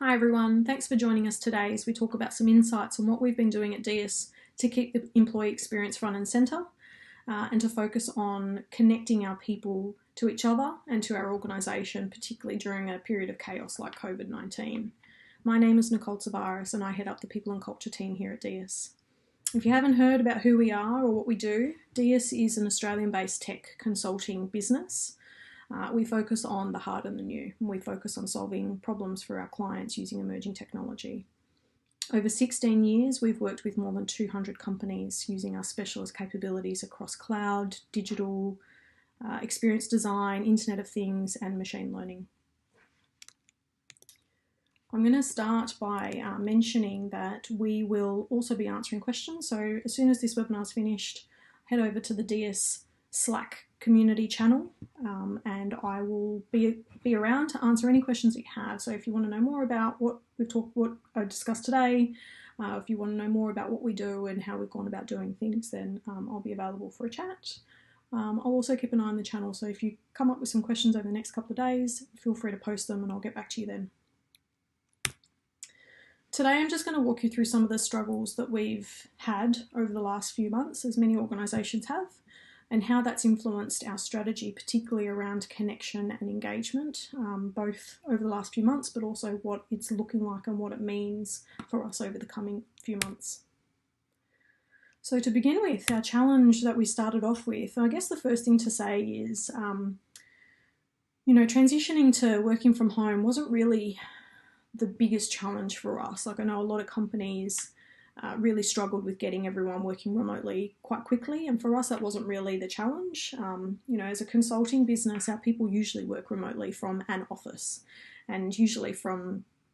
Hi everyone, thanks for joining us today as we talk about some insights on what we've been doing at DiUS to keep the employee experience front and centre and to focus on connecting our people to each other and to our organisation, particularly during a period of chaos like COVID-19. My name is Nicole Tzavaras and I head up the People and Culture team here at DiUS. If you haven't heard about who we are or what we do, DiUS is an Australian-based tech consulting business. We focus on the hard and the new, and we focus on solving problems for our clients using emerging technology. Over 16 years, we've worked with more than 200 companies using our specialist capabilities across cloud, digital, experience design, Internet of Things, and machine learning. I'm going to start by mentioning that we will also be answering questions. So as soon as this webinar is finished, head over to the DiUS Slack Community channel and I will be around to answer any questions that you have. So if you want to know more about what I discussed today, if you want to know more about what we do and how we've gone about doing things, then I'll be available for a chat. I'll also keep an eye on the channel, so if you come up with some questions over the next couple of days, feel free to post them and I'll get back to you then. Today I'm just going to walk you through some of the struggles that we've had over the last few months, as many organisations have, and how that's influenced our strategy, particularly around connection and engagement, both over the last few months, but also what it's looking like and what it means for us over the coming few months. So to begin with, our challenge that we started off with, I guess the first thing to say is, transitioning to working from home wasn't really the biggest challenge for us. Like, I know a lot of companies really struggled with getting everyone working remotely quite quickly, and for us that wasn't really the challenge. As a consulting business, our people usually work remotely from an office, and usually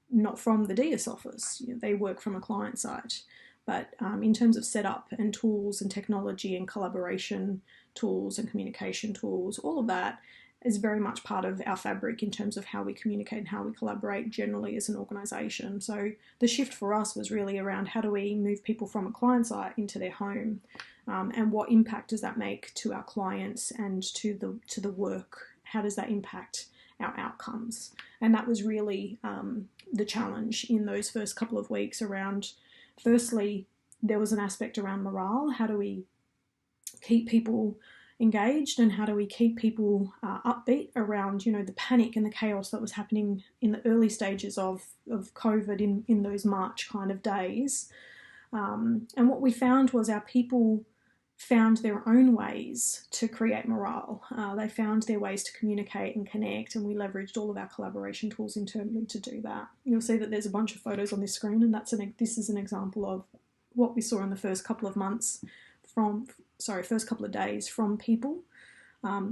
not from the DiUS office. They work from a client site. But in terms of setup and tools and technology and collaboration tools and communication tools, all of that is very much part of our fabric in terms of how we communicate and how we collaborate generally as an organisation. So the shift for us was really around how do we move people from a client site into their home, and what impact does that make to our clients and to the work? How does that impact our outcomes? And that was really the challenge in those first couple of weeks around, firstly, there was an aspect around morale. How do we keep people engaged and how do we keep people upbeat around the panic and the chaos that was happening in the early stages of COVID in those March kind of days. And what we found was our people found their own ways to create morale. They found their ways to communicate and connect, and we leveraged all of our collaboration tools internally to do that. You'll see that there's a bunch of photos on this screen, and this is an example of what we saw in the first couple of days from people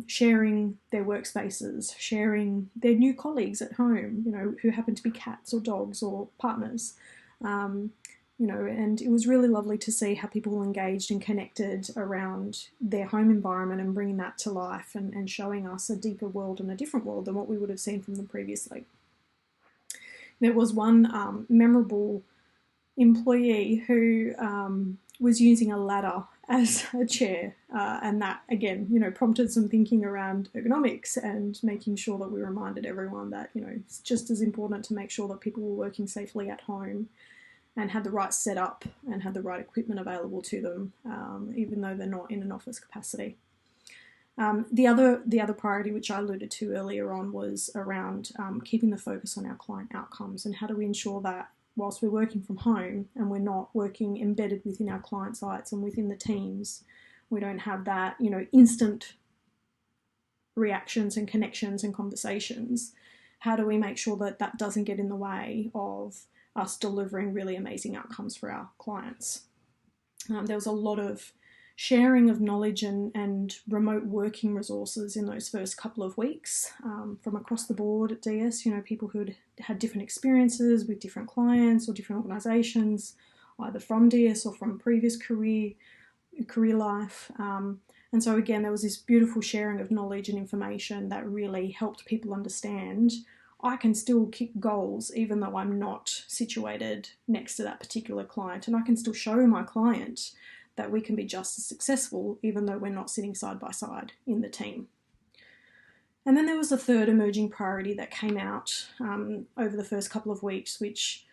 sharing their workspaces, sharing their new colleagues at home, who happen to be cats or dogs or partners, and it was really lovely to see how people engaged and connected around their home environment and bringing that to life and showing us a deeper world and a different world than what we would have seen from them previously. There was one memorable employee who was using a ladder as a chair, and that again prompted some thinking around ergonomics and making sure that we reminded everyone that it's just as important to make sure that people were working safely at home and had the right setup and had the right equipment available to them, even though they're not in an office capacity. The other priority, which I alluded to earlier on, was around keeping the focus on our client outcomes and how do we ensure that whilst we're working from home and we're not working embedded within our client sites and within the teams, we don't have that, instant reactions and connections and conversations. How do we make sure that that doesn't get in the way of us delivering really amazing outcomes for our clients? There was a lot of sharing of knowledge and remote working resources in those first couple of weeks from across the board at DiUS. People who had different experiences with different clients or different organisations, either from DiUS or from previous career life. And so again, there was this beautiful sharing of knowledge and information that really helped people understand I can still kick goals even though I'm not situated next to that particular client, and I can still show my client that we can be just as successful even though we're not sitting side by side in the team. And then there was a third emerging priority that came out over the first couple of weeks, which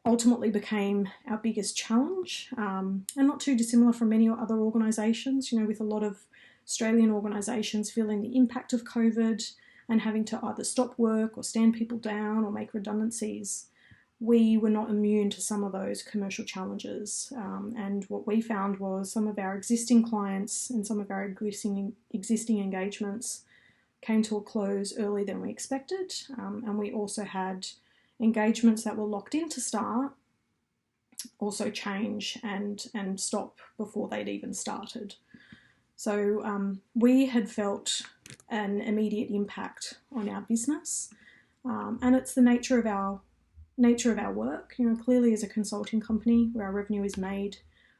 ultimately became our biggest challenge, and not too dissimilar from many other organisations, with a lot of Australian organisations feeling the impact of COVID and having to either stop work or stand people down or make redundancies. We were not immune to some of those commercial challenges, and what we found was some of our existing clients and some of our existing engagements came to a close earlier than we expected, and we also had engagements that were locked in to start also change and stop before they'd even started. So we had felt an immediate impact on our business, and it's the nature of our work. Clearly as a consulting company where our revenue is made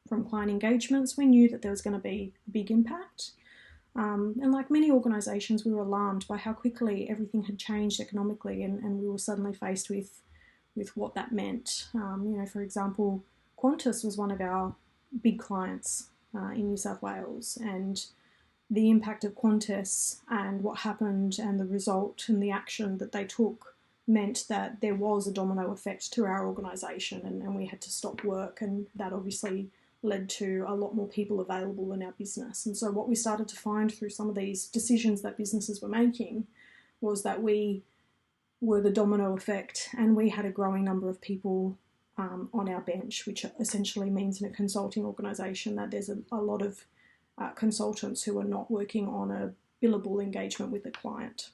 from client engagements, we knew that there was going to be a big impact. And like many organisations, we were alarmed by how quickly everything had changed economically, and we were suddenly faced with what that meant. For example, Qantas was one of our big clients in New South Wales, and the impact of Qantas and what happened and the result and the action that they took meant that there was a domino effect to our organisation, and we had to stop work, and that obviously led to a lot more people available in our business. And so what we started to find through some of these decisions that businesses were making was that we were the domino effect, and we had a growing number of people on our bench, which essentially means in a consulting organisation that there's a lot of consultants who are not working on a billable engagement with a client.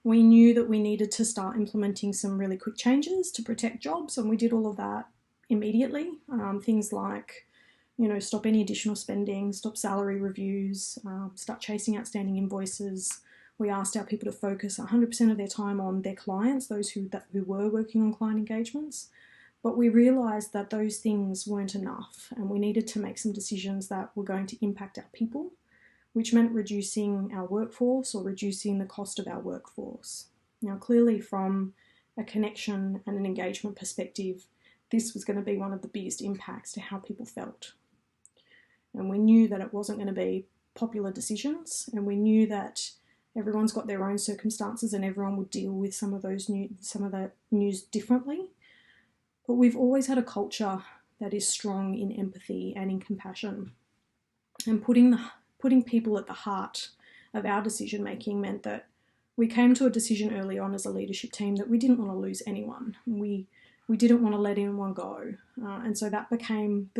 We knew that we needed to start implementing some really quick changes to protect jobs, and we did all of that immediately. Things like, stop any additional spending, stop salary reviews, start chasing outstanding invoices. We asked our people to focus 100% of their time on their clients, those who were working on client engagements. But we realised that those things weren't enough, and we needed to make some decisions that were going to impact our people, which meant reducing our workforce or reducing the cost of our workforce. Now, clearly from a connection and an engagement perspective, this was going to be one of the biggest impacts to how people felt. And we knew that it wasn't going to be popular decisions, and we knew that everyone's got their own circumstances and everyone would deal with some of that news differently. But we've always had a culture that is strong in empathy and in compassion. And putting people at the heart of our decision making meant that we came to a decision early on as a leadership team that we didn't want to lose anyone. We didn't want to let anyone go. And so that became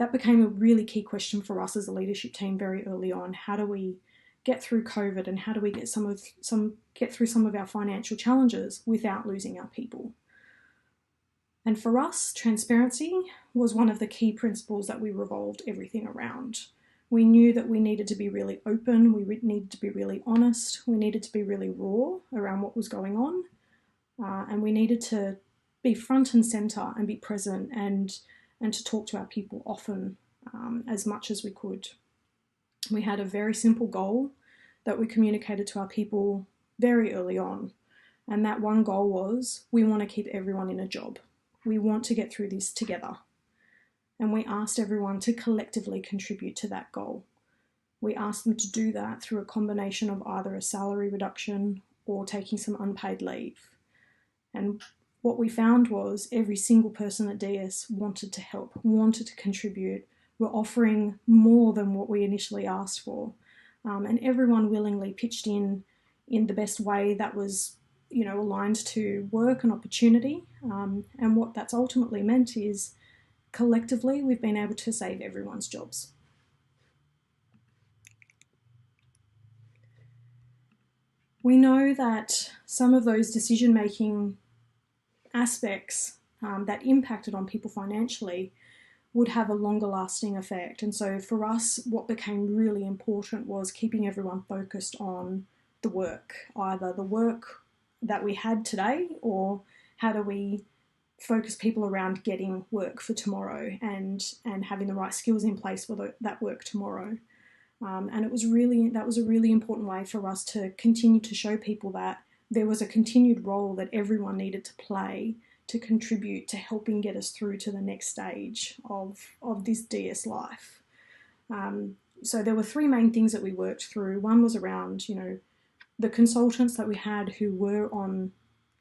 a really key question for us as a leadership team very early on. How do we get through COVID, and how do we get through some of our financial challenges without losing our people? And for us, transparency was one of the key principles that we revolved everything around. We knew that we needed to be really open, we needed to be really honest, we needed to be really raw around what was going on, and we needed to be front and centre and be present and to talk to our people often, as much as we could. We had a very simple goal that we communicated to our people very early on, and that one goal was we want to keep everyone in a job. We want to get through this together. And we asked everyone to collectively contribute to that goal. We asked them to do that through a combination of either a salary reduction or taking some unpaid leave. And what we found was every single person at DiUS wanted to help, wanted to contribute, were offering more than what we initially asked for. And everyone willingly pitched in the best way that was, aligned to work and opportunity. And what that's ultimately meant is collectively we've been able to save everyone's jobs. We know that some of those decision-making aspects that impacted on people financially would have a longer lasting effect. And so for us, what became really important was keeping everyone focused on the work, either the work that we had today, or how do we focus people around getting work for tomorrow and having the right skills in place for that work tomorrow. And that was a really important way for us to continue to show people that there was a continued role that everyone needed to play to contribute to helping get us through to the next stage of this DiUS life. So there were three main things that we worked through. One was around, the consultants that we had who were on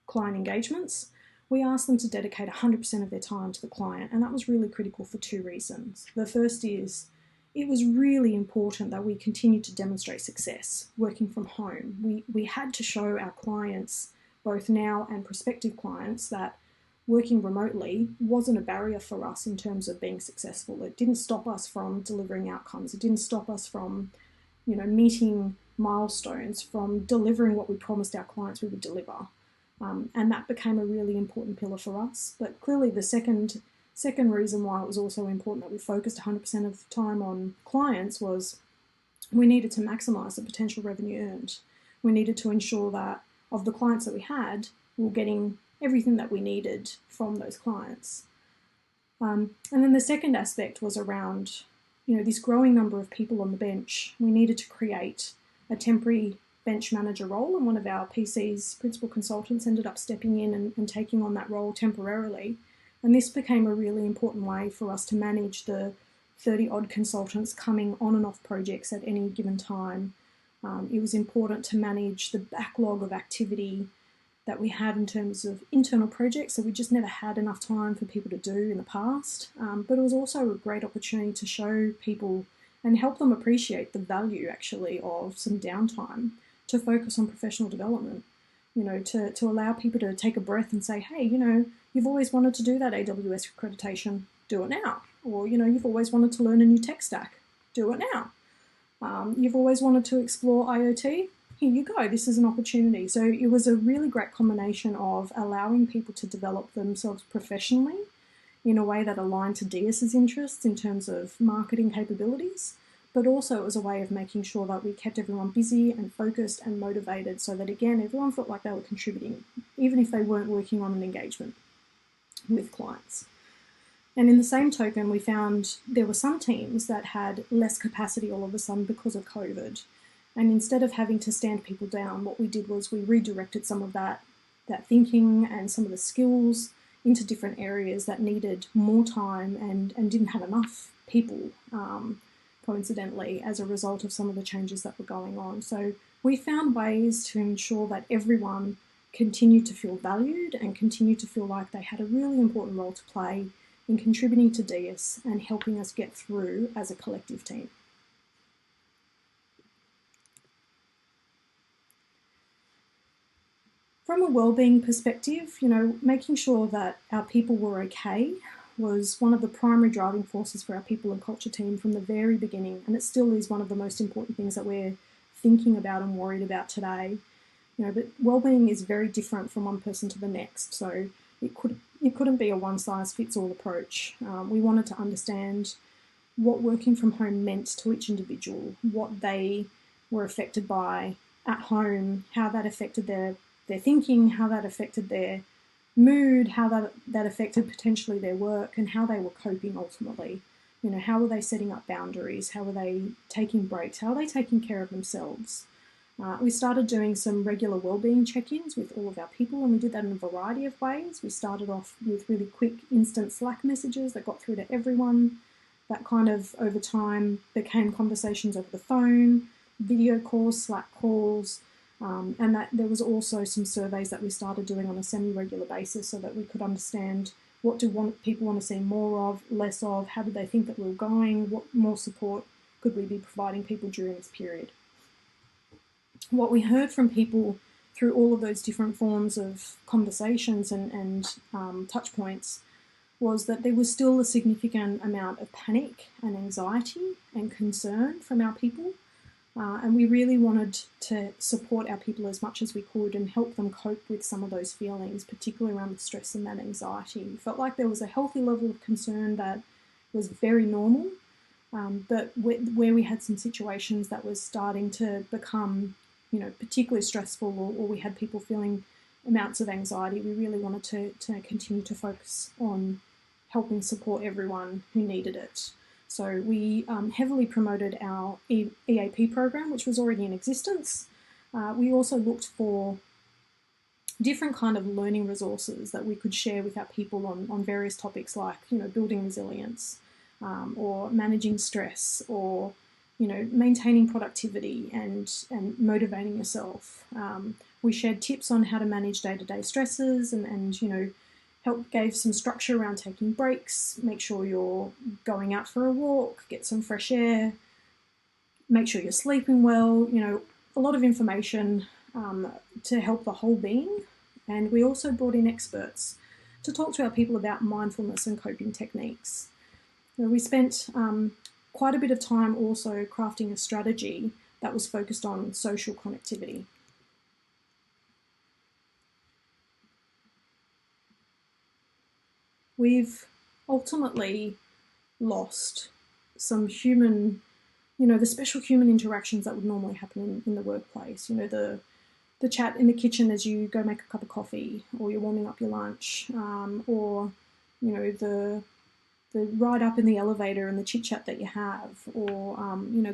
client engagements. We asked them to dedicate 100% of their time to the client, and that was really critical for two reasons. The first is it was really important that we continued to demonstrate success working from home. We had to show our clients, both now and prospective clients, that working remotely wasn't a barrier for us in terms of being successful. It didn't stop us from delivering outcomes. It didn't stop us from, meeting milestones, from delivering what we promised our clients we would deliver. And that became a really important pillar for us. But clearly the second reason why it was also important that we focused 100% of the time on clients was we needed to maximise the potential revenue earned. We needed to ensure that of the clients that we had, we were getting everything that we needed from those clients. And then the second aspect was around, this growing number of people on the bench. We needed to create a temporary bench manager role, and one of our PC's principal consultants ended up stepping in and taking on that role temporarily. And this became a really important way for us to manage the 30-odd consultants coming on and off projects at any given time. It was important to manage the backlog of activity that we had in terms of internal projects that we just never had enough time for people to do in the past. But it was also a great opportunity to show people and help them appreciate the value actually of some downtime to focus on professional development, to allow people to take a breath and say, hey, you've always wanted to do that AWS accreditation, do it now. Or, you've always wanted to learn a new tech stack, do it now. You've always wanted to explore IoT, here you go, this is an opportunity. So it was a really great combination of allowing people to develop themselves professionally in a way that aligned to DiUS's interests in terms of marketing capabilities, but also it was a way of making sure that we kept everyone busy and focused and motivated so that, again, everyone felt like they were contributing, even if they weren't working on an engagement with clients. And in the same token, we found there were some teams that had less capacity all of a sudden because of COVID. And instead of having to stand people down, what we did was we redirected some of that thinking and some of the skills into different areas that needed more time and didn't have enough people, coincidentally, as a result of some of the changes that were going on. So we found ways to ensure that everyone continued to feel valued and continued to feel like they had a really important role to play in contributing to DiUS and helping us get through as a collective team. From a wellbeing perspective, making sure that our people were okay was one of the primary driving forces for our people and culture team from the very beginning, and it still is one of the most important things that we're thinking about and worried about today. But wellbeing is very different from one person to the next, so it couldn't be a one-size-fits-all approach. We wanted to understand what working from home meant to each individual, what they were affected by at home, how that affected their thinking, how that affected their mood, how that affected potentially their work, and how they were coping ultimately. How were they setting up boundaries? How were they taking breaks? How are they taking care of themselves? We started doing some regular wellbeing check-ins with all of our people, and we did that in a variety of ways. We started off with really quick instant Slack messages that got through to everyone. That kind of, over time, became conversations over the phone, video calls, Slack calls, and that there was also some surveys that we started doing on a semi-regular basis so that we could understand what do people want to see more of, less of, how did they think that we were going, what more support could we be providing people during this period. What we heard from people through all of those different forms of conversations and touch points was that there was still a significant amount of panic and anxiety and concern from our people. And we really wanted to support our people as much as we could and help them cope with some of those feelings, particularly around the stress and that anxiety. We felt like there was a healthy level of concern that was very normal, but where we had some situations that was starting to become, particularly stressful, or we had people feeling amounts of anxiety, we really wanted to continue to focus on helping support everyone who needed it. So we heavily promoted our EAP program, which was already in existence. We also looked for different kind of learning resources that we could share with our people on various topics like, building resilience, or managing stress, or maintaining productivity and motivating yourself. We shared tips on how to manage day-to-day stresses and gave some structure around taking breaks, make sure you're going out for a walk, get some fresh air, make sure you're sleeping well, a lot of information to help the whole being. And we also brought in experts to talk to our people about mindfulness and coping techniques. We spent quite a bit of time also crafting a strategy that was focused on social connectivity. We've ultimately lost some human, the special human interactions that would normally happen in the workplace. The chat in the kitchen as you go make a cup of coffee, or you're warming up your lunch, or the ride up in the elevator and the chit chat that you have, or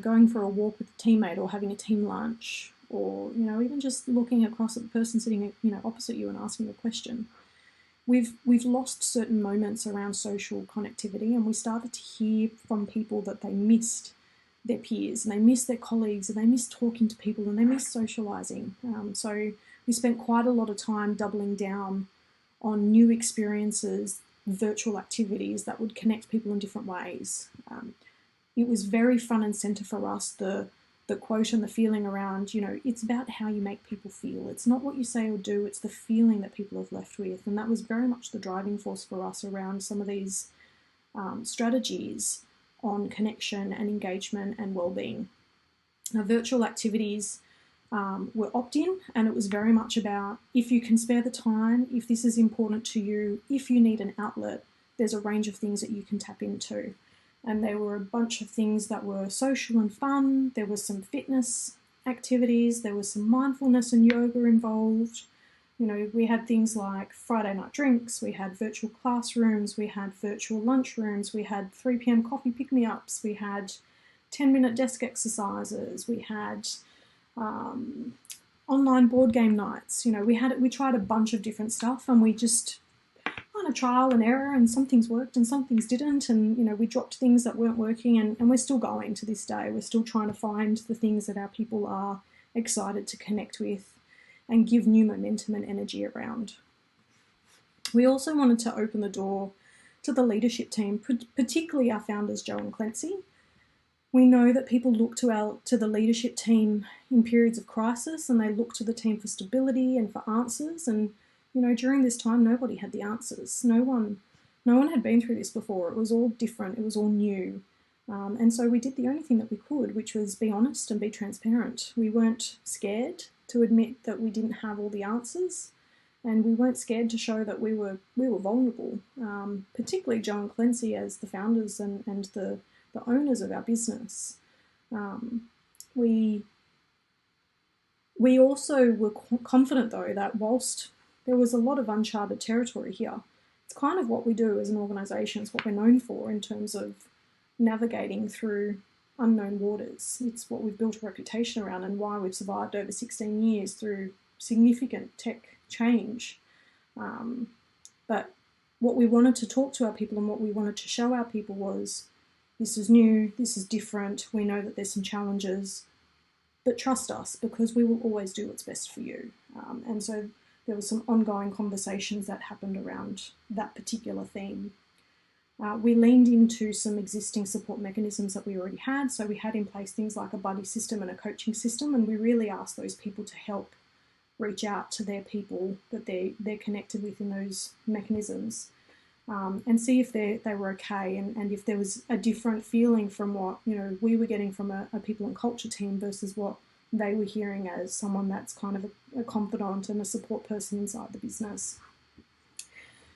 going for a walk with a teammate, or having a team lunch, or even just looking across at the person sitting opposite you and asking a question. We've lost certain moments around social connectivity, and we started to hear from people that they missed their peers, and they missed their colleagues, and they missed talking to people, and they missed socialising. So we spent quite a lot of time doubling down on new experiences, virtual activities that would connect people in different ways. It was very front and centre for us, the quote and the feeling around, it's about how you make people feel. It's not what you say or do, it's the feeling that people have left with. And that was very much the driving force for us around some of these strategies on connection and engagement and well-being. Now, virtual activities were opt-in, and it was very much about, if you can spare the time, if this is important to you, if you need an outlet, there's a range of things that you can tap into. And there were a bunch of things that were social and fun. There was some fitness activities. There was some mindfulness and yoga involved. We had things like Friday night drinks. We had virtual classrooms. We had virtual lunchrooms. We had 3 p.m. coffee pick-me-ups. We had 10-minute desk exercises. We had online board game nights. We tried a bunch of different stuff, and we just kind of trial and error, and some things worked and some things didn't, and we dropped things that weren't working, and we're still going to this day. We're still trying to find the things that our people are excited to connect with and give new momentum and energy around. We also wanted to open the door to the leadership team, particularly our founders, Joe and Clancy. We know that people look to the leadership team in periods of crisis, and they look to the team for stability and for answers. And during this time, nobody had the answers. No one had been through this before. It was all different. It was all new. And so we did the only thing that we could, which was be honest and be transparent. We weren't scared to admit that we didn't have all the answers, and we weren't scared to show that we were vulnerable. Particularly Joe and Clancy as the founders and the owners of our business. We also were confident, though, that whilst there was a lot of uncharted territory here, it's kind of what we do as an organisation. It's what we're known for in terms of navigating through unknown waters. It's what we've built a reputation around, and why we've survived over 16 years through significant tech change. But what we wanted to talk to our people and what we wanted to show our people was, this is new, this is different, we know that there's some challenges, but trust us, because we will always do what's best for you. And so there were some ongoing conversations that happened around that particular theme. We leaned into some existing support mechanisms that we already had. So we had in place things like a buddy system and a coaching system, and we really asked those people to help reach out to their people that they're connected with in those mechanisms, and see if they were okay, and if there was a different feeling from what we were getting from a people and culture team versus what they were hearing as someone that's kind of a confidant and a support person inside the business.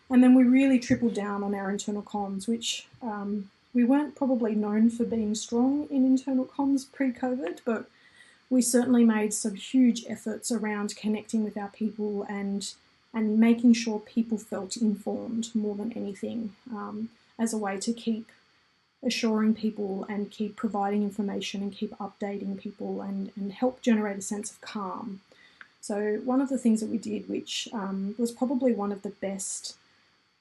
And then we really tripled down on our internal comms, which we weren't probably known for being strong in internal comms pre-COVID, but we certainly made some huge efforts around connecting with our people and making sure people felt informed more than anything, as a way to keep assuring people and keep providing information and keep updating people and help generate a sense of calm. So one of the things that we did, which was probably one of the best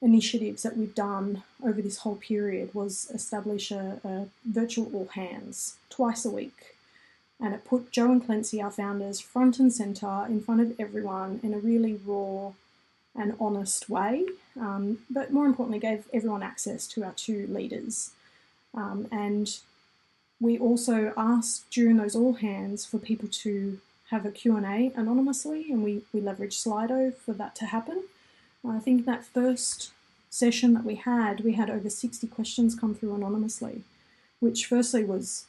initiatives that we've done over this whole period was establish a virtual all hands twice a week. And it put Joe and Clancy, our founders, front and centre in front of everyone in a really raw and honest way, but more importantly gave everyone access to our two leaders. And we also asked during those all hands for people to have a Q&A anonymously, and we leveraged Slido for that to happen. I think that first session that we had over 60 questions come through anonymously, which firstly was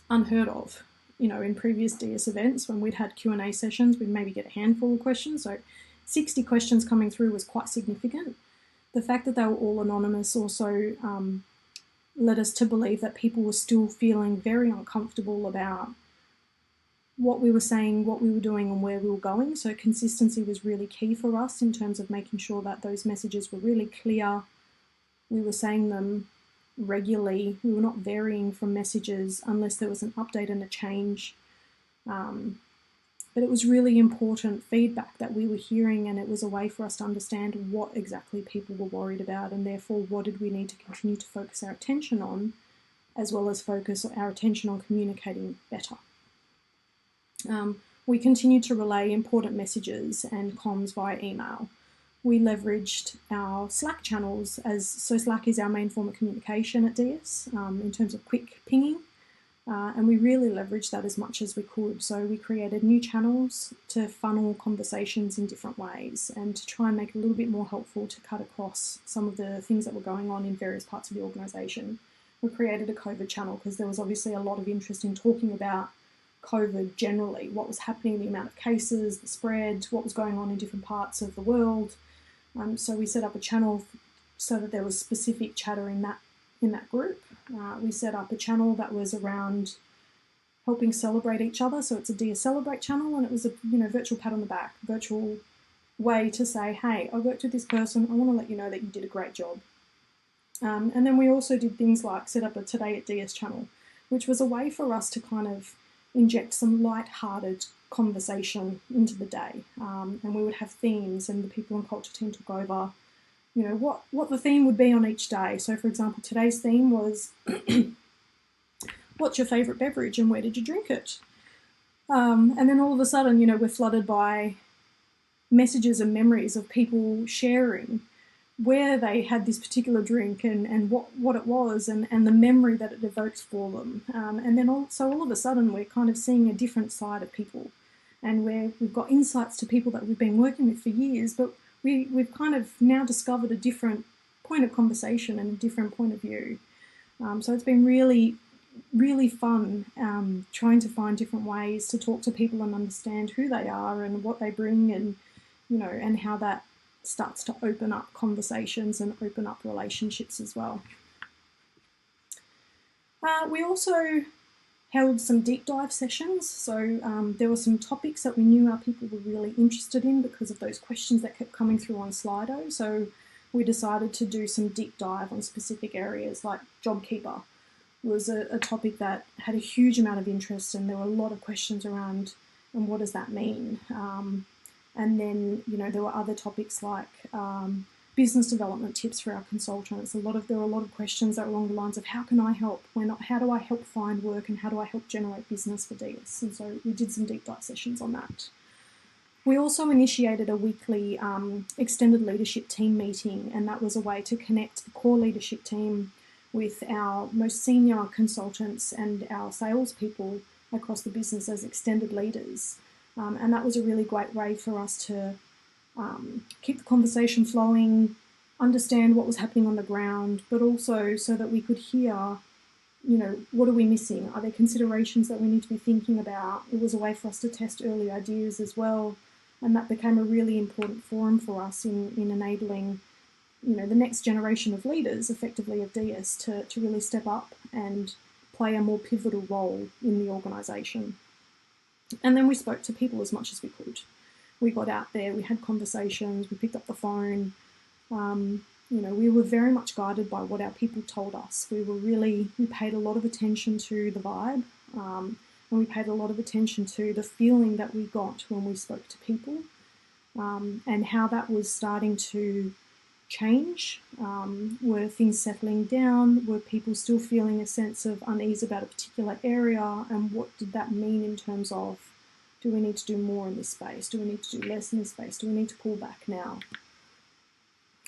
unheard of. You know, in previous DiUS events, when we'd had Q&A sessions, we'd maybe get a handful of questions. So 60 questions coming through was quite significant. The fact that they were all anonymous also led us to believe that people were still feeling very uncomfortable about what we were saying, what we were doing, and where we were going. So consistency was really key for us in terms of making sure that those messages were really clear. We were saying them regularly. We were not varying from messages unless there was an update and a change. But it was really important feedback that we were hearing, and it was a way for us to understand what exactly people were worried about, and therefore what did we need to continue to focus our attention on, as well as focus our attention on communicating better. We continued to relay important messages and comms via email. We leveraged our Slack channels, so Slack is our main form of communication at DiUS in terms of quick pinging, and we really leveraged that as much as we could. So we created new channels to funnel conversations in different ways and to try and make it a little bit more helpful to cut across some of the things that were going on in various parts of the organisation. We created a COVID channel because there was obviously a lot of interest in talking about COVID generally, what was happening, the amount of cases, the spread, what was going on in different parts of the world. So we set up a channel so that there was specific chatter in that group. We set up a channel that was around helping celebrate each other. So it's a DiUS Celebrate channel, and it was a virtual pat on the back, virtual way to say, hey, I worked with this person. I want to let you know that you did a great job. And then we also did things like set up a Today at DiUS channel, which was a way for us to kind of inject some light-hearted conversation into the day. And we would have themes, and the people in culture team took over, what the theme would be on each day. So, for example, today's theme was, what's your favourite beverage and where did you drink it? And then all of a sudden, we're flooded by messages and memories of people sharing where they had this particular drink and what it was and the memory that it evokes for them. And then also all of a sudden we're kind of seeing a different side of people, and we've got insights to people that we've been working with for years, but we've kind of now discovered a different point of conversation and a different point of view. So it's been really, really fun trying to find different ways to talk to people and understand who they are and what they bring, and and how that starts to open up conversations and open up relationships as well. We also held some deep dive sessions. So there were some topics that we knew our people were really interested in because of those questions that kept coming through on Slido. So we decided to do some deep dive on specific areas, like JobKeeper was a topic that had a huge amount of interest, and there were a lot of questions around, and what does that mean? And then, there were other topics like business development tips for our consultants. There were a lot of questions that were along the lines of, how can I help? How do I help find work, and how do I help generate business for DiUS? And so we did some deep dive sessions on that. We also initiated a weekly extended leadership team meeting, and that was a way to connect the core leadership team with our most senior consultants and our salespeople across the business as extended leaders. And that was a really great way for us to keep the conversation flowing, understand what was happening on the ground, but also so that we could hear, what are we missing? Are there considerations that we need to be thinking about? It was a way for us to test early ideas as well, and that became a really important forum for us in enabling, the next generation of leaders, effectively of DiUS, to really step up and play a more pivotal role in the organisation. And then we spoke to people as much as we could. We got out there, we had conversations, we picked up the phone. We were very much guided by what our people told us. We paid a lot of attention to the vibe, and we paid a lot of attention to the feeling that we got when we spoke to people. and how that was starting to change. Were things settling down? Were people still feeling a sense of unease about a particular area? And what did that mean in terms of, do we need to do more in this space? Do we need to do less in this space? Do we need to pull back now?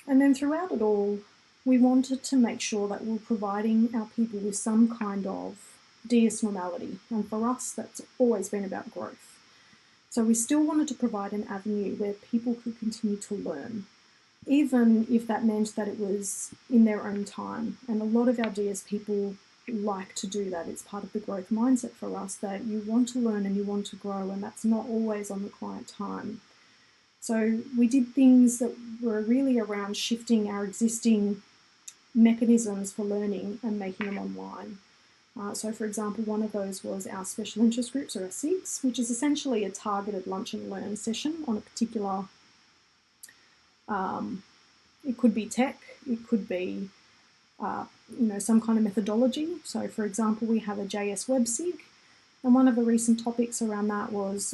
And then throughout it all, we wanted to make sure that we're providing our people with some kind of DiUS normality. And for us, that's always been about growth. So we still wanted to provide an avenue where people could continue to learn, even if that meant that it was in their own time. And a lot of our DiUS people like to do that. It's part of the growth mindset for us, that you want to learn and you want to grow, and that's not always on the client time. So we did things that were really around shifting our existing mechanisms for learning and making them online. So for example, one of those was our special interest groups, or our SIGs, which is essentially a targeted lunch and learn session on a particular, it could be tech, it could be some kind of methodology. So for example, we have a JS Web SIG, and one of the recent topics around that was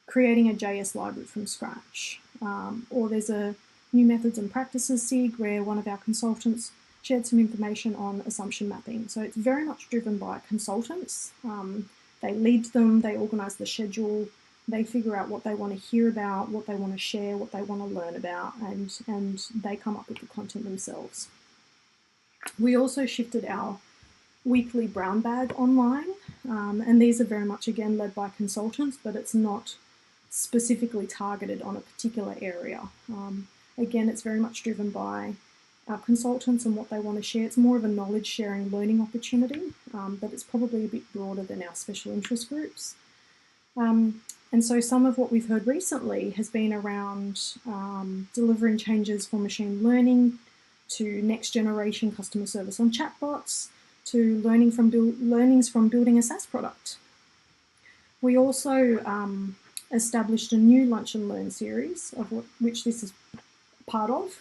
creating a JS library from scratch. Or there's a new methods and practices SIG where one of our consultants shared some information on assumption mapping. So it's very much driven by consultants. They lead them, they organise the schedule, they figure out what they want to hear about, what they want to share, what they want to learn about, and they come up with the content themselves. We also shifted our weekly brown bag online, and these are very much, again, led by consultants, but it's not specifically targeted on a particular area. Again, it's very much driven by our consultants and what they want to share. It's more of a knowledge sharing, learning opportunity, but it's probably a bit broader than our special interest groups. And so some of what we've heard recently has been around delivering changes for machine learning, to next generation customer service on chatbots, to learnings from building a SaaS product. We also established a new Lunch and Learn series, of which this is part of.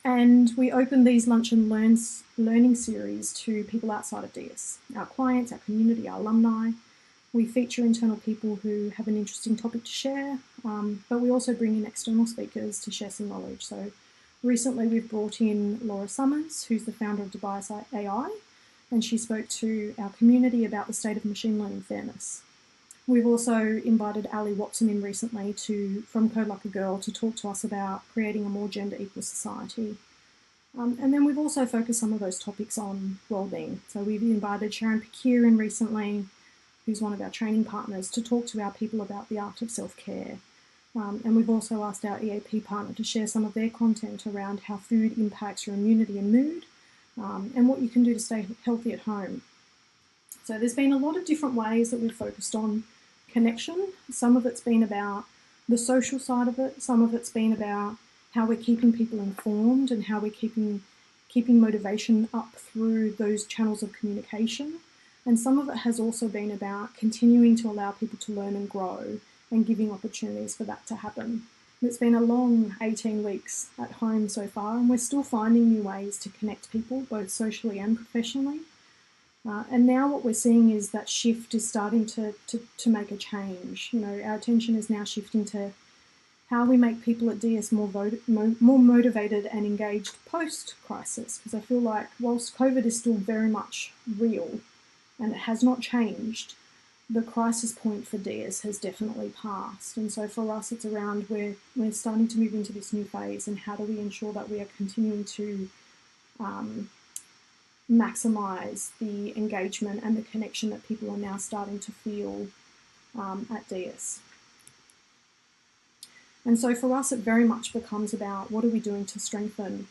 And we opened these Lunch and Learning series to people outside of DiUS, our clients, our community, our alumni. We feature internal people who have an interesting topic to share, but we also bring in external speakers to share some knowledge. So recently we've brought in Laura Summers, who's the founder of DiUS AI, and she spoke to our community about the state of machine learning fairness. We've also invited Ali Watson in recently from Code Like a Girl to talk to us about creating a more gender equal society. And then we've also focused some of those topics on wellbeing. So we've invited Sharon Pakir in recently, who's one of our training partners, to talk to our people about the art of self-care. And we've also asked our EAP partner to share some of their content around how food impacts your immunity and mood, and what you can do to stay healthy at home. So there's been a lot of different ways that we've focused on connection. Some of it's been about the social side of it. Some of it's been about how we're keeping people informed and how we're keeping motivation up through those channels of communication. And some of it has also been about continuing to allow people to learn and grow and giving opportunities for that to happen. It's been a long 18 weeks at home so far, and we're still finding new ways to connect people, both socially and professionally. And now what we're seeing is that shift is starting to make a change. Our attention is now shifting to how we make people at DiUS more motivated and engaged post-crisis, because I feel like whilst COVID is still very much real and it has not changed, the crisis point for DiUS has definitely passed. And so for us, it's around we're starting to move into this new phase, and how do we ensure that we are continuing to maximise the engagement and the connection that people are now starting to feel at DiUS. And so for us, it very much becomes about what are we doing to strengthen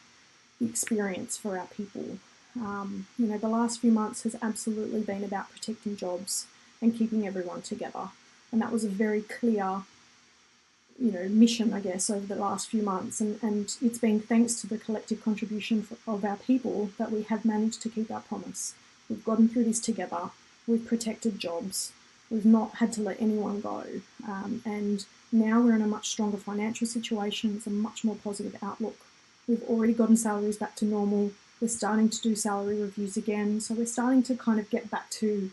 the experience for our people. The last few months has absolutely been about protecting jobs and keeping everyone together. And that was a very clear, mission, I guess, over the last few months. And it's been thanks to the collective contribution of our people that we have managed to keep our promise. We've gotten through this together. We've protected jobs. We've not had to let anyone go. And now we're in a much stronger financial situation. It's a much more positive outlook. We've already gotten salaries back to normal. We're starting to do salary reviews again. So we're starting to kind of get back to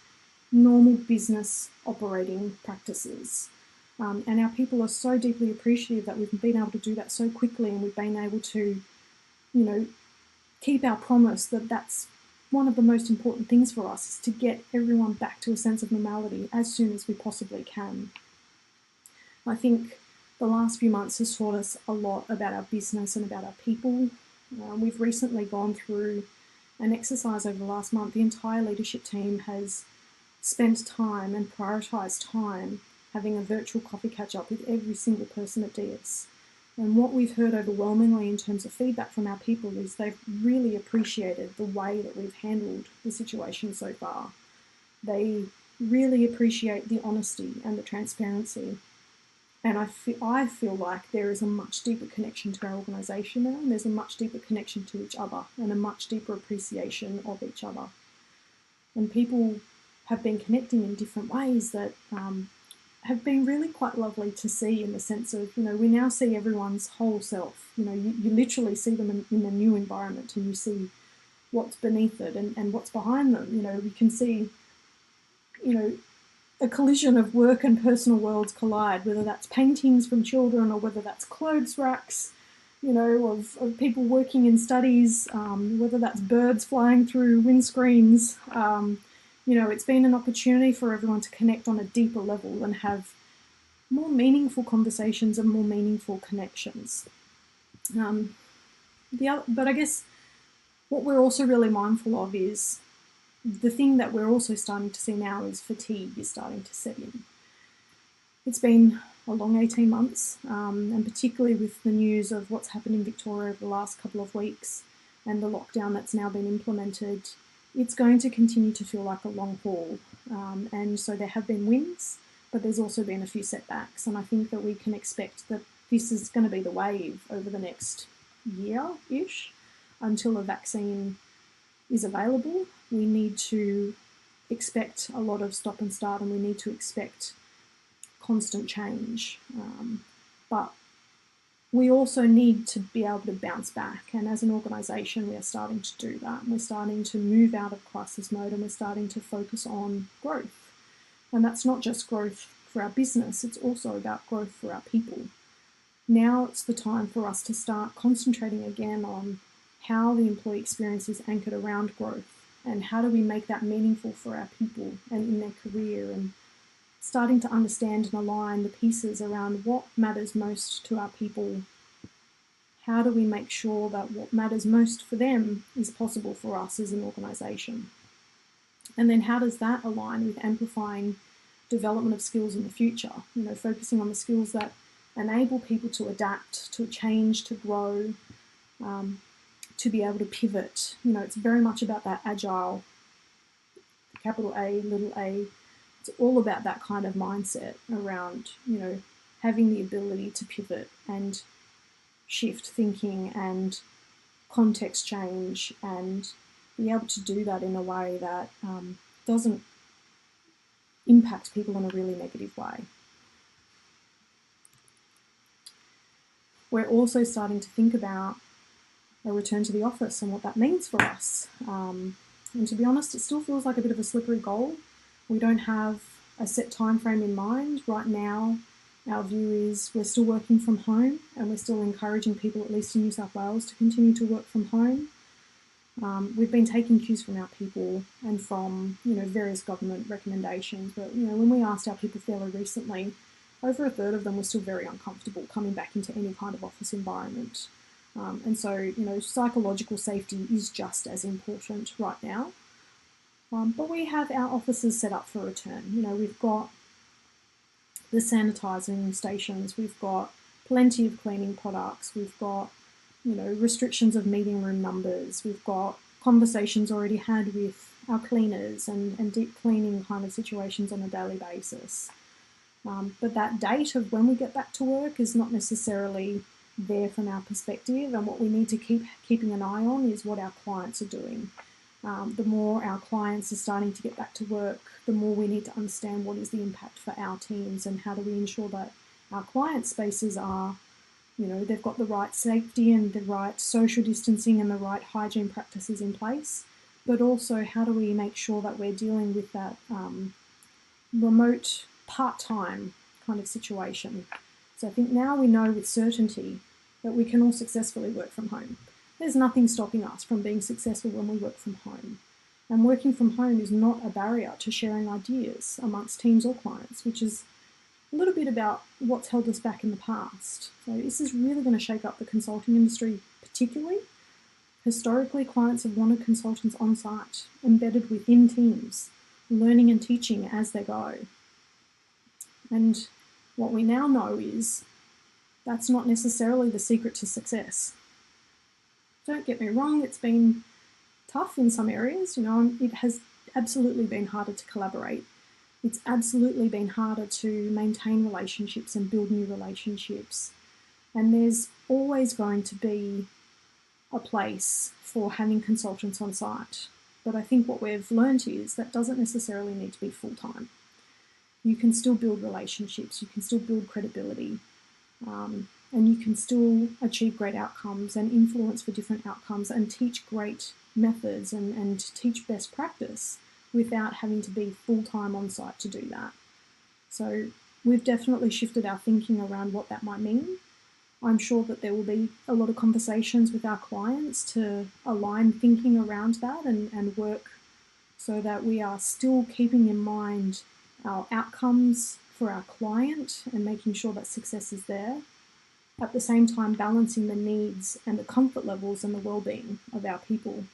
normal business operating practices. And our people are so deeply appreciative that we've been able to do that so quickly, and we've been able to, keep our promise that that's one of the most important things for us, is to get everyone back to a sense of normality as soon as we possibly can. I think the last few months has taught us a lot about our business and about our people. We've recently gone through an exercise over the last month. The entire leadership team has spent time and prioritised time having a virtual coffee catch-up with every single person at DiUS. And what we've heard overwhelmingly in terms of feedback from our people is they've really appreciated the way that we've handled the situation so far. They really appreciate the honesty and the transparency. And I feel like there is a much deeper connection to our organisation now, and there's a much deeper connection to each other and a much deeper appreciation of each other. And people have been connecting in different ways that have been really quite lovely to see, in the sense of, we now see everyone's whole self. You literally see them in a new environment, and you see what's beneath it and what's behind them. We can see, a collision of work and personal worlds collide, whether that's paintings from children or whether that's clothes racks, of people working in studies, whether that's birds flying through windscreens. It's been an opportunity for everyone to connect on a deeper level and have more meaningful conversations and more meaningful connections. But I guess what we're also really mindful of is the thing that we're also starting to see now is fatigue is starting to set in. It's been a long 18 months, and particularly with the news of what's happened in Victoria over the last couple of weeks and the lockdown that's now been implemented, it's going to continue to feel like a long haul. And so there have been wins, but there's also been a few setbacks. And I think that we can expect that this is going to be the wave over the next year-ish until a vaccine is available. We need to expect a lot of stop and start, and we need to expect constant change. But we also need to be able to bounce back. And as an organisation, we are starting to do that. We're starting to move out of crisis mode, and we're starting to focus on growth. And that's not just growth for our business, it's also about growth for our people. Now it's the time for us to start concentrating again on how the employee experience is anchored around growth, and how do we make that meaningful for our people and in their career, and starting to understand and align the pieces around what matters most to our people. How do we make sure that what matters most for them is possible for us as an organisation? And then how does that align with amplifying development of skills in the future? Focusing on the skills that enable people to adapt, to change, to grow, to be able to pivot. It's very much about that agile, capital A, little a. It's all about that kind of mindset around, having the ability to pivot and shift thinking and context change, and be able to do that in a way that doesn't impact people in a really negative way. We're also starting to think about a return to the office and what that means for us. And to be honest, it still feels like a bit of a slippery goal. We don't have a set time frame in mind. Right now, our view is we're still working from home, and we're still encouraging people, at least in New South Wales, to continue to work from home. We've been taking cues from our people and from various government recommendations, but when we asked our people fairly recently, over a third of them were still very uncomfortable coming back into any kind of office environment. And so, psychological safety is just as important right now. But we have our offices set up for return. We've got the sanitising stations, we've got plenty of cleaning products, we've got, restrictions of meeting room numbers, we've got conversations already had with our cleaners and deep cleaning kind of situations on a daily basis. But that date of when we get back to work is not necessarily there from our perspective, and what we need to keeping an eye on is what our clients are doing. The more our clients are starting to get back to work, the more we need to understand what is the impact for our teams, and how do we ensure that our client spaces are, they've got the right safety and the right social distancing and the right hygiene practices in place, but also how do we make sure that we're dealing with that remote part-time kind of situation. So I think now we know with certainty that we can all successfully work from home. There's nothing stopping us from being successful when we work from home. And working from home is not a barrier to sharing ideas amongst teams or clients, which is a little bit about what's held us back in the past. So this is really going to shake up the consulting industry particularly. Historically, clients have wanted consultants on site, embedded within teams, learning and teaching as they go. And what we now know is that's not necessarily the secret to success. Don't get me wrong, it's been tough in some areas. It has absolutely been harder to collaborate. It's absolutely been harder to maintain relationships and build new relationships. And there's always going to be a place for having consultants on site. But I think what we've learned is that doesn't necessarily need to be full-time. You can still build relationships, you can still build credibility, and you can still achieve great outcomes and influence for different outcomes and teach great methods and teach best practice without having to be full-time on site to do that. So we've definitely shifted our thinking around what that might mean. I'm sure that there will be a lot of conversations with our clients to align thinking around that and work so that we are still keeping in mind our outcomes for our client and making sure that success is there. At the same time, balancing the needs and the comfort levels and the well-being of our people.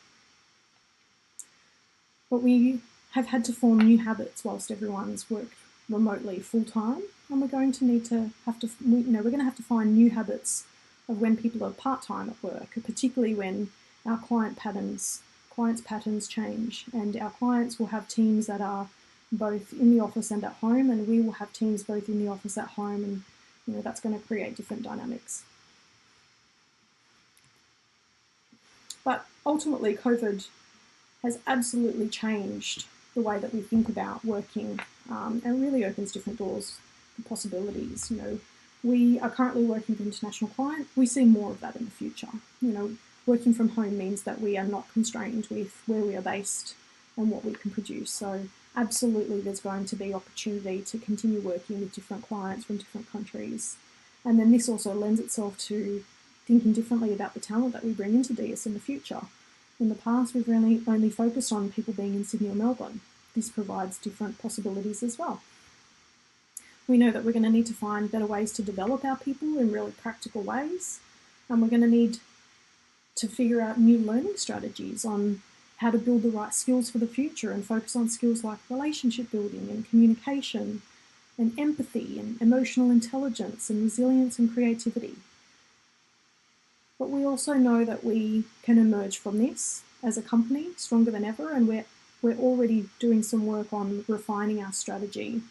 But we have had to form new habits whilst everyone's worked remotely full-time, and we're going to have to find new habits of when people are part-time at work, particularly when our clients' patterns change, and our clients will have teams that are both in the office and at home, and we will have teams both in the office at home, and that's going to create different dynamics. But ultimately, COVID has absolutely changed the way that we think about working, and really opens different doors for possibilities. We are currently working with an international client. We see more of that in the future. Working from home means that we are not constrained with where we are based and what we can produce. So absolutely there's going to be opportunity to continue working with different clients from different countries. And then this also lends itself to thinking differently about the talent that we bring into DiUS in the future. In the past, we've really only focused on people being in Sydney or Melbourne. This provides different possibilities as well. We know that we're going to need to find better ways to develop our people in really practical ways, and we're going to need to figure out new learning strategies on how to build the right skills for the future and focus on skills like relationship building and communication and empathy and emotional intelligence and resilience and creativity. But we also know that we can emerge from this as a company stronger than ever, and we're already doing some work on refining our strategy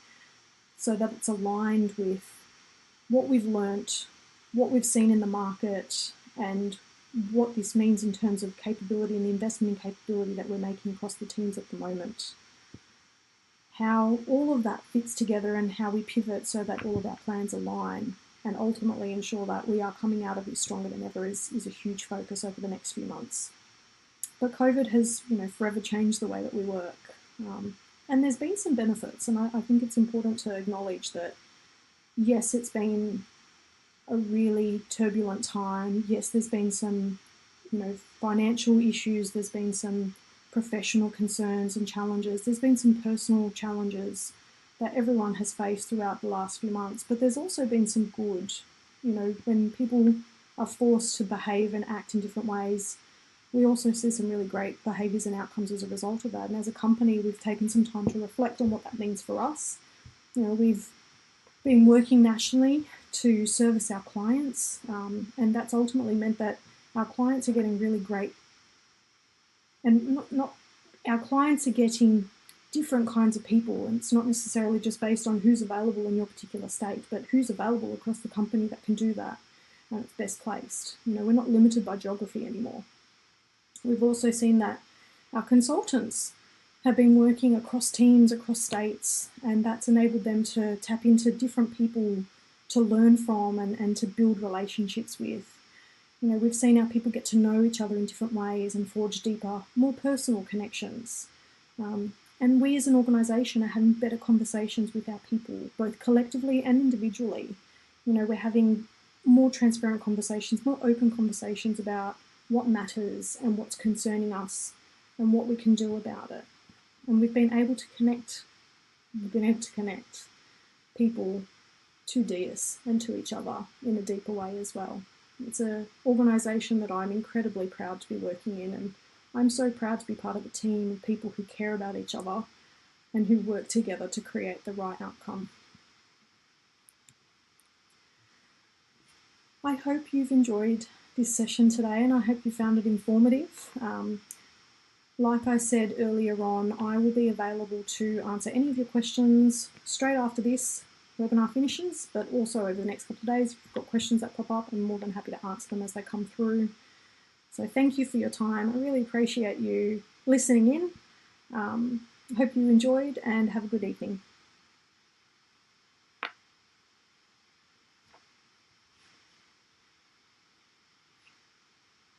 so that it's aligned with what we've learnt, what we've seen in the market, and what this means in terms of capability and the investment in capability that we're making across the teams at the moment. How all of that fits together and how we pivot so that all of our plans align and ultimately ensure that we are coming out of this stronger than ever is a huge focus over the next few months. But COVID has, forever changed the way that we work. And there's been some benefits, and I think it's important to acknowledge that, yes, it's been a really turbulent time. Yes, there's been some, financial issues. There's been some professional concerns and challenges. There's been some personal challenges that everyone has faced throughout the last few months. But there's also been some good, when people are forced to behave and act in different ways, we also see some really great behaviours and outcomes as a result of that. And as a company, we've taken some time to reflect on what that means for us. We've been working nationally to service our clients, and that's ultimately meant that our clients are getting really great, and not our clients are getting different kinds of people, and it's not necessarily just based on who's available in your particular state, but who's available across the company that can do that and it's best placed. We're not limited by geography anymore. We've also seen that our consultants have been working across teams, across states, and that's enabled them to tap into different people to learn from and to build relationships with. We've seen our people get to know each other in different ways and forge deeper, more personal connections. And we as an organisation are having better conversations with our people, both collectively and individually. You know, we're having more transparent conversations, more open conversations about what matters and what's concerning us and what we can do about it. And we've been able to connect people to DiUS and to each other in a deeper way as well. It's an organisation that I'm incredibly proud to be working in, and I'm so proud to be part of a team of people who care about each other and who work together to create the right outcome. I hope you've enjoyed this session today, and I hope you found it informative. Like I said earlier on, I will be available to answer any of your questions straight after this webinar finishes, but also over the next couple of days. If you've got questions that pop up, I'm more than happy to answer them as they come through. So thank you for your time. I really appreciate you listening in. I hope you enjoyed, and have a good evening.